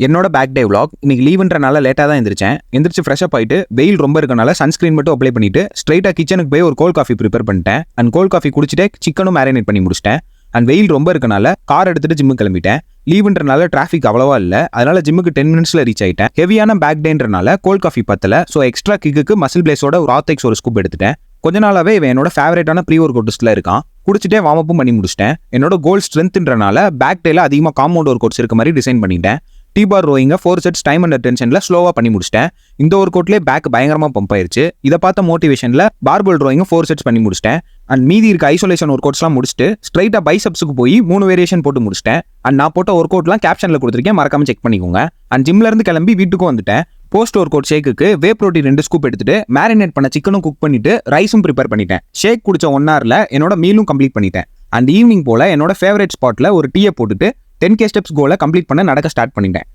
என்னோட பேக் டே vlog. இன்னைக்கு லீவுன்றனால லேட்டாக தான் எந்திரிச்சேன். எந்திரிச்சு ஃப்ரெஷ் அப் ஆயிட்டு வெயில் ரொம்ப இருக்கனால சன்ஸ்கிரீன் மட்டும் அப்ளை பண்ணிட்டு ஸ்ட்ரைட்டாக கிச்சனுக்கு போய் ஒரு கோல்ட் காஃபி ப்ரிப்பேர் பண்ணிட்டேன். அண்ட் கோல்ட் காஃபி குடிச்சிட்டே சிக்கனும் மேரினேட் பண்ணி முடிச்சிட்டேன். அண்ட் வெயில் ரொம்ப இருக்கனால கார் எடுத்துட்டு ஜிம்முக்கு கிளம்பிட்டேன். லீவுன்றனால டிராஃபிக் அவ்வளவா இல்லை, அதனால ஜிம்முக்கு 10 மினிட்ஸ்ல ரீச் ஆயிட்டேன். ஹெவியான பேக் டேன்றனால கோல்ட் காஃபி பத்தல, ஸோ எக்ஸ்ட்ரா கிக்கு மசில் பிளேஸோட ஒரு ஆத்தெக்ஸ் ஒரு ஸ்கூப் எடுத்துட்டேன். கொஞ்ச நாளாவே இவன் என்னோட ஃபேவரட்டான ப்ரீ ஒர்க் அவுட் லிஸ்ட்ல இருக்கான். குடிச்சிட்டே வார்ம் அப்பும் பண்ணி முடிச்சிட்டேன். என்னோட கோல் ஸ்ட்ரென்த்ன்றனால பேக் டேல அதிகமாக காம்பவுண்ட் ஒர்க் அவுட்ஸ் இருக்க மாதிரி டிசைன் பண்ணிட்டேன். T-bar ரோயிங்க 4 செட்ஸ் டைம் அண்ட் அட்டென்ஷன்ல ஸ்லோவா பண்ணி முடிச்சிட்டேன். இந்த ஒரு கோட்லேயே பேக் பயங்கரமா பம்ப் ஆயிருச்சு. இதை பார்த்த மோட்டிவேஷன்ல பார்பல் ரோயிங்க 4 செட்ஸ் பண்ணி முடிச்சிட்டேன். அண்ட் மீதி இருக்க ஐசோலேஷன் ஒர்க் அவுட்ஸ்லாம் முடிச்சுட்டு ஸ்ட்ரைட்டா பைசப்ஸுக்கு போய் 3 வேரியேஷன் போட்டு முடிச்சிட்டேன். அண்ட் நான் போட்ட ஒர்க் அவுட்லாம் கேப்ஷன்ல கொடுத்துருக்கேன், மறக்காம செக் பண்ணிக்கோங்க. அண்ட் ஜிம்ல இருந்து கிளம்பி வீட்டுக்கும் வந்துட்டேன். போஸ்ட் ஒர்க் அவுட் ஷேக்குக்கு வே ப்ரோட்டீன் 2 ஸ்கூப் எடுத்துட்டு மேரினேட் பண்ண சிக்கனும் குக் பண்ணிட்டு ரைஸும் ப்ரிப்பேர் பண்ணிட்டேன். ஷேக் குடிச்ச 1 ஹவர்ல என்னோட மீலும் கம்ப்ளீட் பண்ணிட்டேன். அண்ட் ஈவினிங் போல என்னோட ஃபேவரட் ஸ்பாட்ல ஒரு டீயை போட்டுட்டு 10K ஸ்டெப்ஸ் கோலை கம்ப்ளீட் பண்ண நடக்க ஸ்டார்ட் பண்ணிட்டேன்.